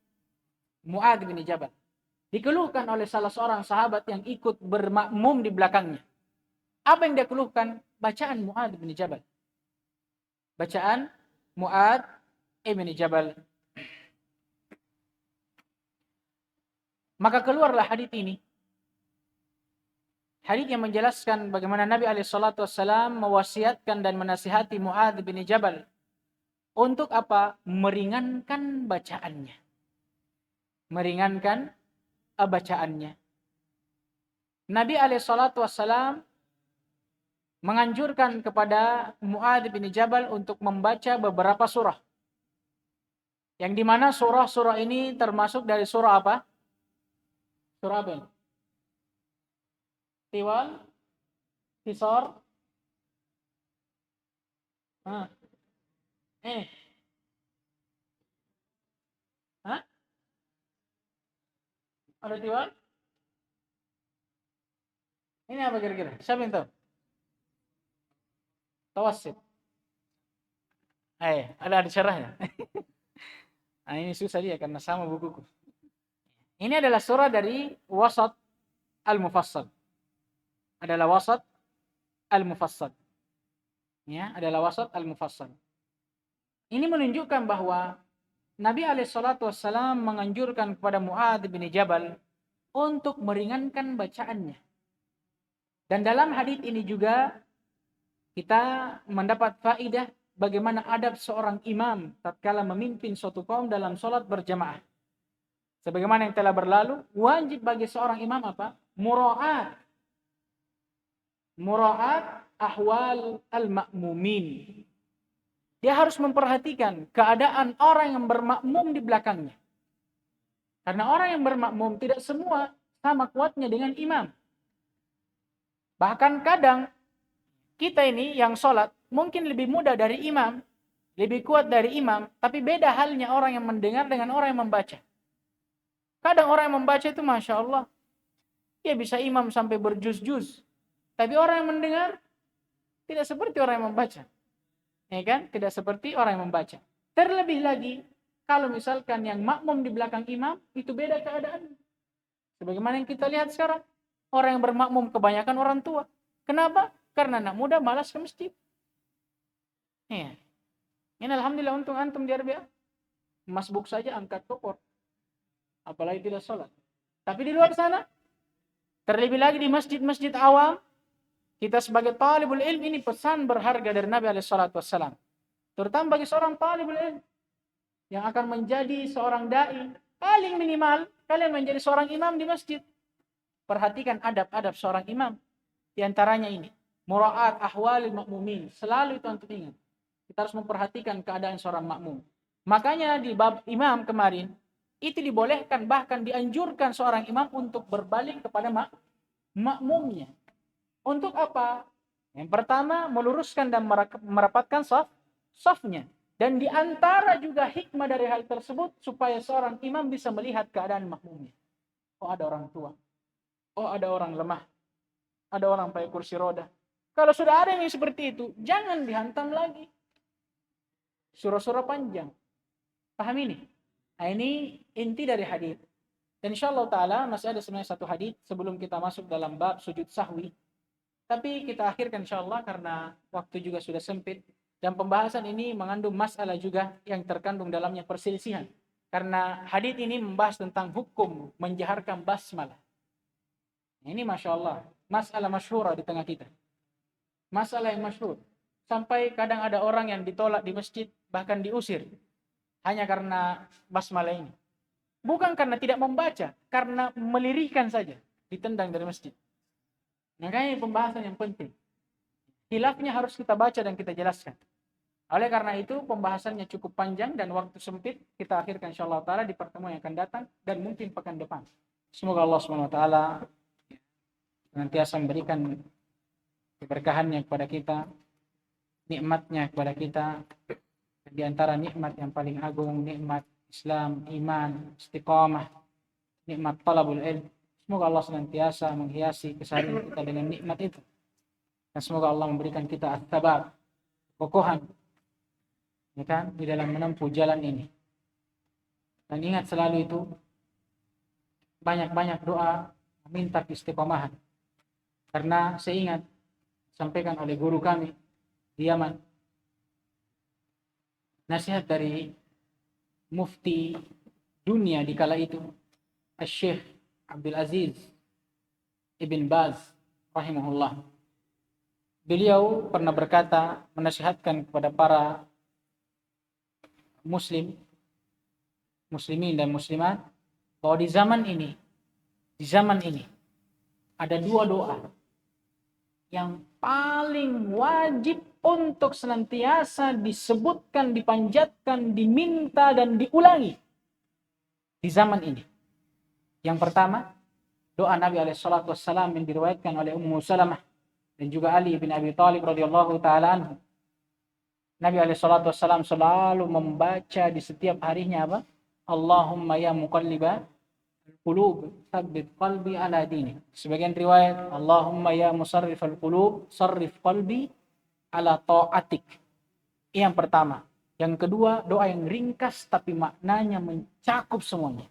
Mu'adz bin Jabal. Dikeluhkan oleh salah seorang sahabat yang ikut bermakmum di belakangnya. Apa yang dia keluhkan? Bacaan Mu'adz bin Jabal. Bacaan Mu'adz bin Jabal. Maka keluarlah hadits ini. Hadits yang menjelaskan bagaimana Nabi SAW mewasiatkan dan menasihati Mu'adz bin Jabal untuk apa? Meringankan bacaannya. Meringankan bacaannya. Nabi SAW menganjurkan kepada Mu'adz bin Jabal untuk membaca beberapa surah. Yang dimana surah-surah ini termasuk dari surah apa? Surah apa ini? Tiwal, Qisar, Hah? Ada Tiwal? Ini apa kira-kira? Siapa yang tahu? Tawassit. Ada syarahnya. Nah, ini susah dia karena sama bukuku. Ini adalah surah dari Wasat Al-Mufassal. Adalah Wasat Al-Mufassal. Ya, adalah Wasat Al-Mufassal. Ini menunjukkan bahwa Nabi SAW menganjurkan kepada Mu'adz bin Jabal untuk meringankan bacaannya. Dan dalam hadits ini juga kita mendapat faidah bagaimana adab seorang imam tatkala memimpin suatu kaum dalam sholat berjamaah. Sebagaimana yang telah berlalu, wajib bagi seorang imam apa? Mura'at ahwal al-ma'mumin. Dia harus memperhatikan keadaan orang yang bermakmum di belakangnya. Karena orang yang bermakmum tidak semua sama kuatnya dengan imam. Bahkan kadang kita ini yang sholat mungkin lebih mudah dari imam, lebih kuat dari imam, tapi beda halnya orang yang mendengar dengan orang yang membaca. Kadang orang yang membaca itu Masya Allah, Dia bisa imam sampai berjuz-juz. Tapi orang yang mendengar tidak seperti orang yang membaca. Ya kan? Tidak seperti orang yang membaca. Terlebih lagi, kalau misalkan yang makmum di belakang imam, itu beda keadaan. Sebagaimana yang kita lihat sekarang. Orang yang bermakmum kebanyakan orang tua. Kenapa? Karena anak muda malas ke masjid. Ya. Ini alhamdulillah untung antum di RBA. Masbuk saja angkat kopor. Apalagi tidak sholat. Tapi di luar sana, terlebih lagi di masjid-masjid awam, kita sebagai talibul ilm ini pesan berharga dari Nabi SAW. Terutama bagi seorang talibul ilm yang akan menjadi seorang da'i, paling minimal kalian menjadi seorang imam di masjid. Perhatikan adab-adab seorang imam. Di antaranya ini, mura'at ahwalil makmumin. Selalu itu antum ingat. Kita harus memperhatikan keadaan seorang makmum. Makanya di bab imam kemarin, itu dibolehkan, bahkan dianjurkan seorang imam untuk berbalik kepada makmumnya. Untuk apa? Yang pertama, meluruskan dan merapatkan safnya. Dan di antara juga hikmah dari hal tersebut, supaya seorang imam bisa melihat keadaan makmumnya. Oh, ada orang tua. Oh, ada orang lemah. Ada orang pakai kursi roda. Kalau sudah ada yang seperti itu, jangan dihantam lagi. Surah-surah panjang. Paham ini? Nah, ini inti dari hadis. Dan insyaallah ta'ala masih ada sebenarnya satu hadis sebelum kita masuk dalam bab sujud sahwi. Tapi kita akhirkan insyaallah karena waktu juga sudah sempit. Dan pembahasan ini mengandung masalah juga yang terkandung dalamnya perselisihan. Karena hadis ini membahas tentang hukum menjaharkan basmalah. Ini Masya Allah, masalah masyhur di tengah kita. Masalah yang masyhur. Sampai kadang ada orang yang ditolak di masjid, bahkan diusir. Hanya karena basmalah ini. Bukan karena tidak membaca, karena melirihkan saja. Ditendang dari masjid. Makanya pembahasan yang penting. Khilafnya harus kita baca dan kita jelaskan. Oleh karena itu pembahasannya cukup panjang dan waktu sempit. Kita akhirkan insyaAllah ta'ala di pertemuan yang akan datang. Dan mungkin pekan depan. Semoga Allah SWT senantiasa memberikan keberkahannya kepada kita. Nikmatnya kepada kita. Di antara nikmat yang paling agung, nikmat Islam, iman, istiqamah, nikmat talabul ilm. Semoga Allah senantiasa menghiasi keseharian kita dengan nikmat itu. Dan semoga Allah memberikan kita at-tabar, kokohan, ya kan, di dalam menempuh jalan ini. Dan ingat selalu itu, banyak-banyak doa meminta istiqomahan. Karena saya ingat, sampaikan oleh guru kami di Yaman, nasihat dari mufti dunia di kala itu, Syekh Abdul Aziz Ibn Baz rahimahullah. Beliau pernah berkata, menasihatkan kepada para muslimin dan muslimat, bahwa di zaman ini ada dua doa yang paling wajib untuk senantiasa disebutkan, dipanjatkan, diminta dan diulangi di zaman ini. Yang pertama, doa Nabi SAW yang diriwayatkan oleh Ummu Salamah dan juga Ali bin Abi Thalib radhiyallahu taala anhu. Nabi SAW selalu membaca di setiap harinya apa? Allahumma ya muqallibal qulub, tsabbit qalbi ala dinik. Sebagian riwayat, Allahumma ya musarrifal qulub, sarrif qalbi ala ta'atik. Yang pertama. Yang kedua, doa yang ringkas tapi maknanya mencakup semuanya.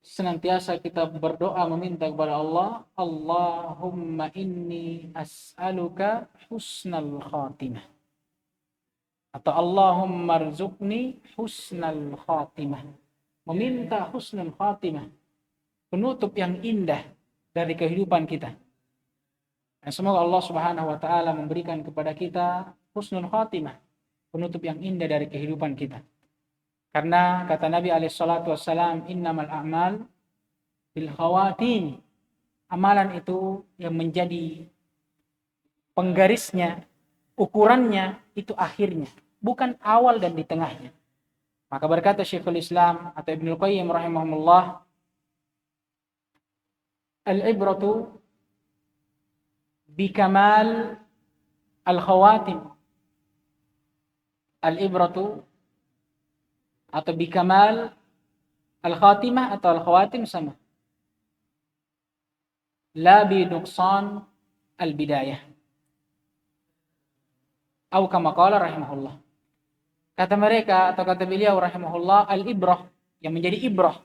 Senantiasa kita berdoa meminta kepada Allah, Allahumma inni as'aluka husnal khatimah. Atau Allahumma rzuqni husnal khatimah. Meminta husnul khatimah. Penutup yang indah dari kehidupan kita. Dan semoga Allah Subhanahu wa taala memberikan kepada kita husnul khatimah. Penutup yang indah dari kehidupan kita. Karena kata Nabi SAW, innamal a'mal bil khawatim. Amalan itu yang menjadi penggarisnya, ukurannya itu akhirnya, bukan awal dan di tengahnya. Maka berkata Syekhul Islam atau Ibnul Qayyim rahimahumullah, al-ibratu bikamal al-khawatim. Al-ibratu atau bikamal al-khatimah atau al-khawatim sama. la bi nuqsan al-bidayah. Atau kama qala rahimahullah. Kata mereka atau kata beliau rahimahullah, al-ibrah, yang menjadi ibrah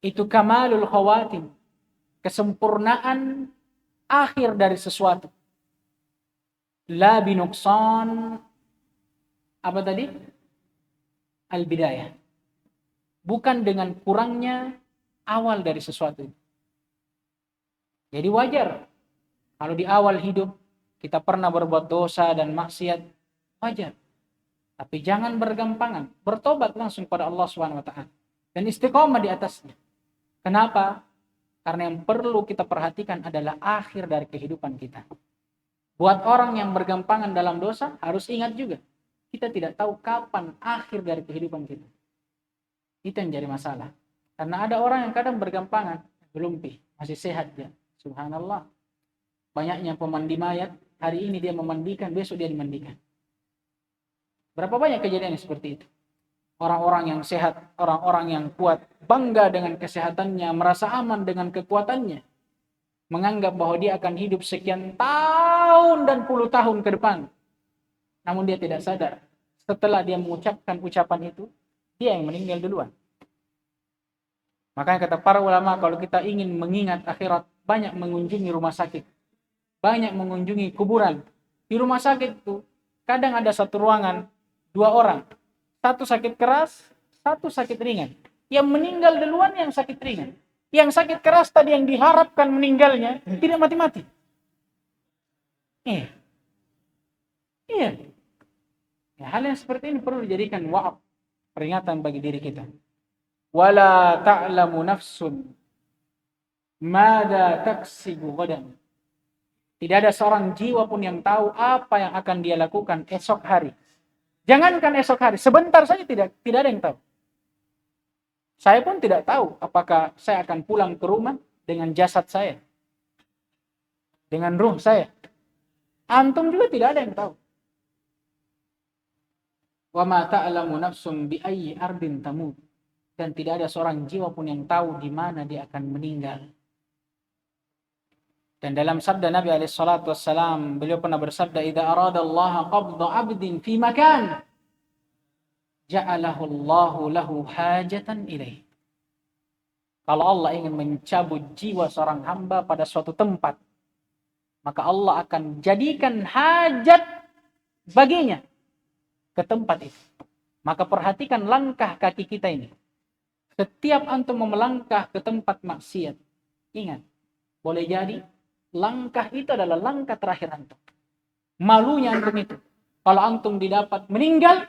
itu kamalul khawatim, kesempurnaan akhir dari sesuatu. La bi nuqsan apa tadi? Al-bidayah. Bukan dengan kurangnya awal dari sesuatu. Jadi wajar kalau di awal hidup kita pernah berbuat dosa dan maksiat, wajar. Tapi jangan bergampangan, bertobat langsung pada Allah Subhanahu wa taala dan istiqomah di atasnya. Kenapa? Karena yang perlu kita perhatikan adalah akhir dari kehidupan kita. Buat orang yang bergampangan dalam dosa, harus ingat juga, kita tidak tahu kapan akhir dari kehidupan kita. Itu yang jadi masalah. Karena ada orang yang kadang bergampangan, belum masih sehat dia. Subhanallah. Banyaknya pemandi mayat, hari ini dia memandikan, besok dia dimandikan. Berapa banyak kejadian seperti itu? Orang-orang yang sehat, orang-orang yang kuat, bangga dengan kesehatannya, merasa aman dengan kekuatannya. Menganggap bahwa dia akan hidup sekian tahun dan puluh tahun ke depan. Namun dia tidak sadar. Setelah dia mengucapkan ucapan itu, dia yang meninggal duluan. Makanya kata para ulama, kalau kita ingin mengingat akhirat, banyak mengunjungi rumah sakit. Banyak mengunjungi kuburan. Di rumah sakit itu, kadang ada satu ruangan, 2 orang. Satu sakit keras, satu sakit ringan. Yang meninggal duluan yang sakit ringan. Yang sakit keras tadi yang diharapkan meninggalnya, tidak mati-mati. Iya. Ya, hal yang seperti ini perlu dijadikan wa'ab, peringatan bagi diri kita. Wala ta'lamu nafsun mada taksibu ghadan. Tidak ada seorang jiwa pun yang tahu apa yang akan dia lakukan esok hari. Jangankan esok hari, sebentar saja tidak ada yang tahu. Saya pun tidak tahu apakah saya akan pulang ke rumah dengan jasad saya, dengan ruh saya. Antum juga tidak ada yang tahu. Wa ma ta'lamu nafsum bi ayyi ardin tamut. Dan tidak ada seorang jiwa pun yang tahu di mana dia akan meninggal. Dan dalam sabda Nabi SAW, beliau pernah bersabda, "Idza arada Allah qabda 'abdin fi makan, ja'alahu Allahu lahu hajatan ilaih." Kalau Allah ingin mencabut jiwa seorang hamba pada suatu tempat, maka Allah akan jadikan hajat baginya ke tempat itu. Maka perhatikan langkah kaki kita ini. Setiap antum melangkah ke tempat maksiat, ingat, boleh jadi langkah itu adalah langkah terakhir antum. Malunya antum itu, kalau antum didapat meninggal,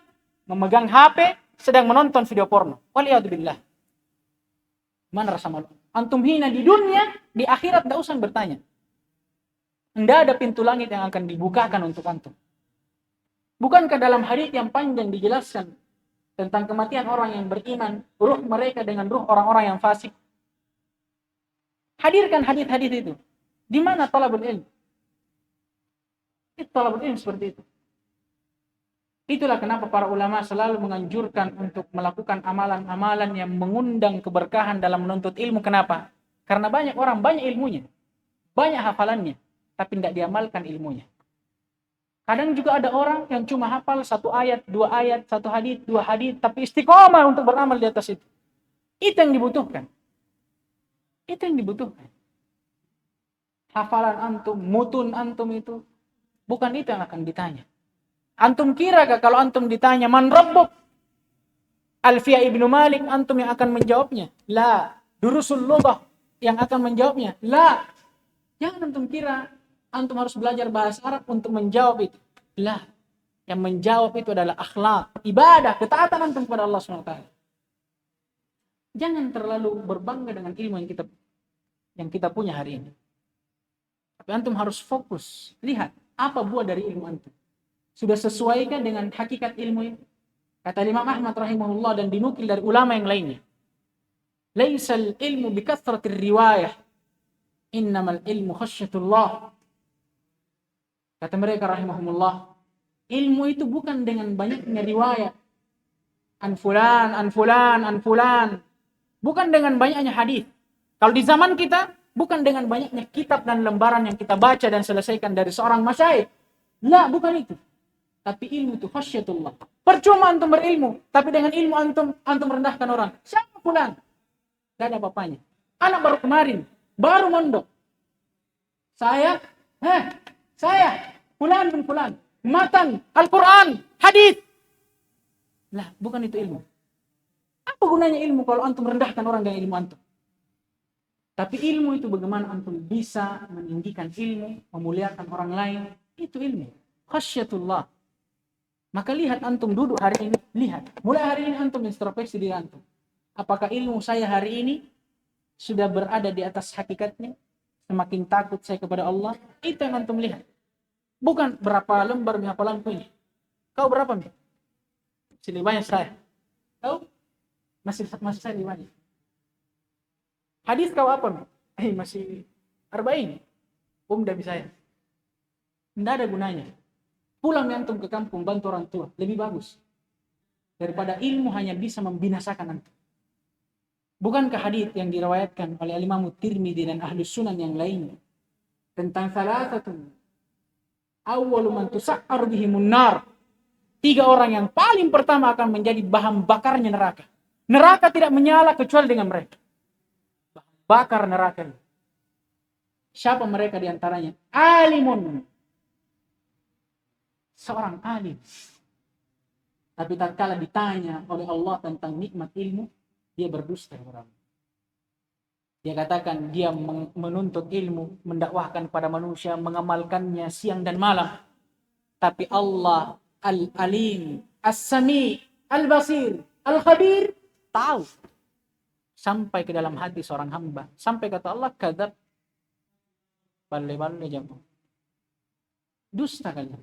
memegang HP, sedang menonton video porno. Waliyadzubillah. Mana rasa malu? Antum hina di dunia, di akhirat tidak usah bertanya. Tidak ada pintu langit yang akan dibukakan untuk antum. Bukankah dalam hadits yang panjang dijelaskan tentang kematian orang yang beriman, ruh mereka dengan ruh orang-orang yang fasik? Hadirkan hadits-hadits itu. Di mana talabul ilm? Itu talabul ilm seperti itu. Itulah kenapa para ulama selalu menganjurkan untuk melakukan amalan-amalan yang mengundang keberkahan dalam menuntut ilmu. Kenapa? Karena banyak orang, banyak ilmunya, banyak hafalannya, tapi tidak diamalkan ilmunya. Kadang juga ada orang yang cuma hafal 1 ayat, 2 ayat, 1 hadits, 2 hadits, tapi istiqomah untuk beramal di atas itu. Itu yang dibutuhkan. Itu yang dibutuhkan. Hafalan antum, mutun antum itu, bukan itu yang akan ditanya. Antum kira gak kalau antum ditanya, man rabbuk? Alfiya ibnu Malik, antum yang akan menjawabnya? La. Durusul lughah yang akan menjawabnya? La. Jangan antum kira antum harus belajar bahasa Arab untuk menjawab itu. La. Yang menjawab itu adalah akhlak, ibadah, ketaatan antum kepada Allah SWT. Jangan terlalu berbangga dengan ilmu yang kita punya hari ini. Tapi antum harus fokus. Lihat, apa buah dari ilmu antum? Sudah sesuaikah dengan hakikat ilmu itu? Kata Imam Ahmad rahimahullah dan dinukil dari ulama yang lainnya. Laisal ilmu bikathratir riwayah. Innamal ilmu khasyatullah. Kata mereka rahimahumullah, ilmu itu bukan dengan banyaknya riwayat. An fulan. Bukan dengan banyaknya hadis. Kalau di zaman kita, Bukan dengan banyaknya kitab dan lembaran yang kita baca dan selesaikan dari seorang masyaikh. Lah, bukan itu. Tapi ilmu itu khasyatullah. Percuma antum berilmu, tapi dengan ilmu antum merendahkan orang. Siapa fulan? Gak ada apa-apanya. Anak baru kemarin, baru mondok. Saya fulan bin fulan, matan Al-Quran, hadis. Lah, bukan itu ilmu. Apa gunanya ilmu kalau antum merendahkan orang dengan ilmu antum? Tapi ilmu itu bagaimana antum bisa meninggikan ilmu, memuliakan orang lain, itu ilmu. Khasyatullah. Maka lihat antum duduk hari ini, lihat. Mulai hari ini antum introspeksi diri antum. Apakah ilmu saya hari ini sudah berada di atas hakikatnya? Semakin takut saya kepada Allah, itu yang antum lihat. Bukan berapa lembar hafalanku ini. Kau berapa, Mi? Masih lebih banyak saya. Kau? Masih saya lebih banyak. Hadis kau apa, Mi? Masih 40. Dari saya. Tidak ada gunanya. Pulang antum ke kampung, bantu orang tua. Lebih bagus. Daripada ilmu hanya bisa membinasakan antum. Bukankah hadis yang diriwayatkan oleh Imam Tirmidzi dan Ahlus Sunan yang lainnya tentang salasatun awwalu man tus'ar bihimun nar. 3 orang yang paling pertama akan menjadi bahan bakarnya neraka. Neraka tidak menyala kecuali dengan mereka. Bahan bakar neraka. Siapa mereka di antaranya? Alimun. Seorang alim. Tapi tatkala ditanya oleh Allah tentang nikmat ilmu, dia berdusta kepada Allah. Dia katakan dia menuntut ilmu, mendakwahkan kepada manusia, mengamalkannya siang dan malam. Tapi Allah Al-Alim, As-Sami, Al-Basir, Al-Khabir tahu sampai ke dalam hati seorang hamba. Sampai kata Allah, kadzab. Balle-balle jamu. Dusta kalian.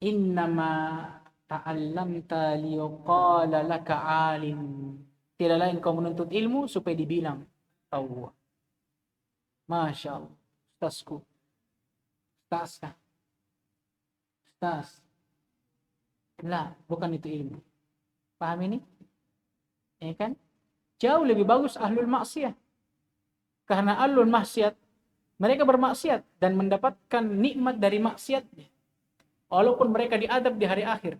Innama ta'allamta liyuqala laka alim. Tidak lain kau menuntut ilmu supaya dibilang tahu. Masya Allah. Ustazku. Ustaz. Lah, bukan itu ilmu. Paham ini? Ya kan? Jauh lebih bagus ahlul maksiat. Karena ahlul maksiat, mereka bermaksiat dan mendapatkan nikmat dari maksiatnya. Walaupun mereka diadab di hari akhir.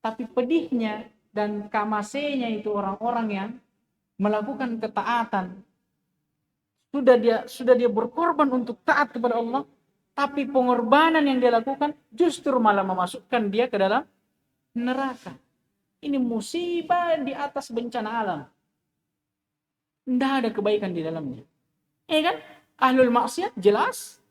Tapi pedihnya dan kamasenya itu orang-orang yang melakukan ketaatan. Sudah dia berkorban untuk taat kepada Allah, tapi pengorbanan yang dia lakukan justru malah memasukkan dia ke dalam neraka. Ini musibah di atas bencana alam. Tidak ada kebaikan di dalamnya. Kan? Ahlul maksiat jelas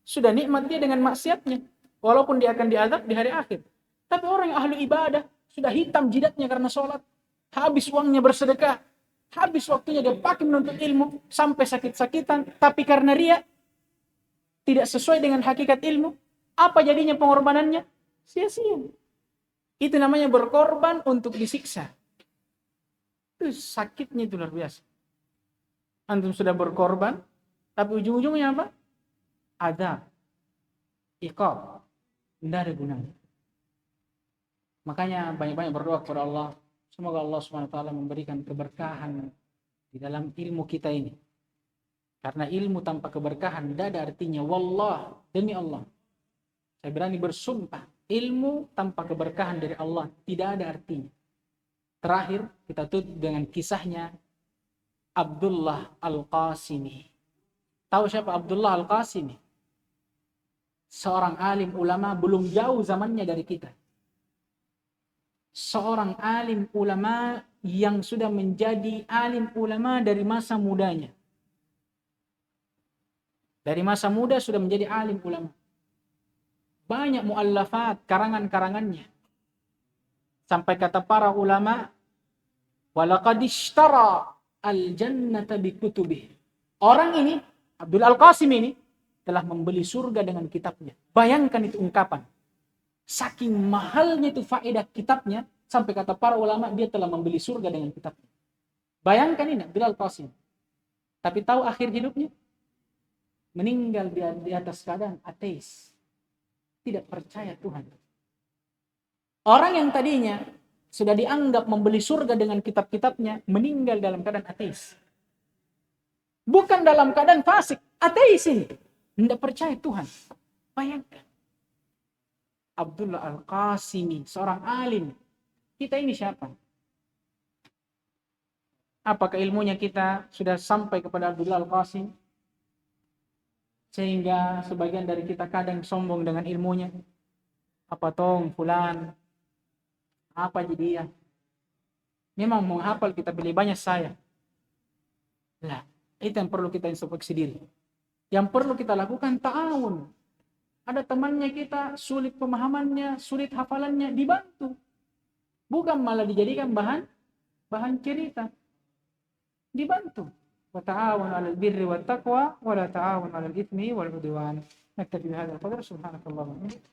sudah nikmat dia dengan maksiatnya. Walaupun dia akan diazab di hari akhir. Tapi orang yang ahlu ibadah, sudah hitam jidatnya karena sholat. Habis uangnya bersedekah. Habis waktunya dia pakai menuntut ilmu. Sampai sakit-sakitan. Tapi karena ria, tidak sesuai dengan hakikat ilmu. Apa jadinya pengorbanannya? Sia-sia. Itu namanya berkorban untuk disiksa. Itu sakitnya itu luar biasa. Antum sudah berkorban. Tapi ujung-ujungnya apa? Azab. Iqab. Tidak ada gunanya. Makanya banyak-banyak berdoa kepada Allah. Semoga Allah SWT memberikan keberkahan di dalam ilmu kita ini. Karena ilmu tanpa keberkahan tidak ada artinya. Wallah, demi Allah. Saya berani bersumpah. Ilmu tanpa keberkahan dari Allah tidak ada artinya. Terakhir kita tutup dengan kisahnya Abdullah Al-Qasimi. Tahu siapa Abdullah Al-Qasimi? Seorang alim ulama belum jauh zamannya dari kita. Seorang alim ulama yang sudah menjadi alim ulama dari masa mudanya. Dari masa muda sudah menjadi alim ulama. Banyak muallafat, karangan-karangannya. Sampai kata para ulama, walaqad ishtara al-jannata bikutubihi. Orang ini, Abdul Al-Qasim ini, telah membeli surga dengan kitabnya. Bayangkan itu ungkapan. Saking mahalnya itu faedah kitabnya, sampai kata para ulama dia telah membeli surga dengan kitabnya. Bayangkan ini Abdul Al-Qasim. Tapi tahu akhir hidupnya? Meninggal di atas keadaan ateis. Tidak percaya Tuhan. Orang yang tadinya sudah dianggap membeli surga dengan kitab-kitabnya, meninggal dalam keadaan ateis. Bukan dalam keadaan fasik, ateis ini. Tidak percaya Tuhan. Bayangkan. Abdullah Al-Qasimi, seorang alim. Kita ini siapa? Apakah ilmunya kita sudah sampai kepada Abdullah Al-Qasim? Sehingga sebagian dari kita kadang sombong dengan ilmunya. Apa tong, fulan? Apa jadi dia? Memang mau hafal kita pilih banyak saya. Lah, itu yang perlu kita introspeksi diri. Yang perlu kita lakukan ta'awun. Ada temannya kita, sulit pemahamannya, sulit hafalannya, dibantu. Bukan malah dijadikan bahan cerita. Dibantu. Wa ta'awun 'alal birri wat taqwa wa la ta'awun 'alal itsmi wal 'udwan. Naktafi bihadzal qadar. Subhanakallahumma wa bihamdika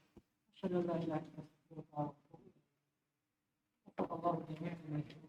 asyhadu an la ilaha illa anta astaghfiruka wa atubu ilaik.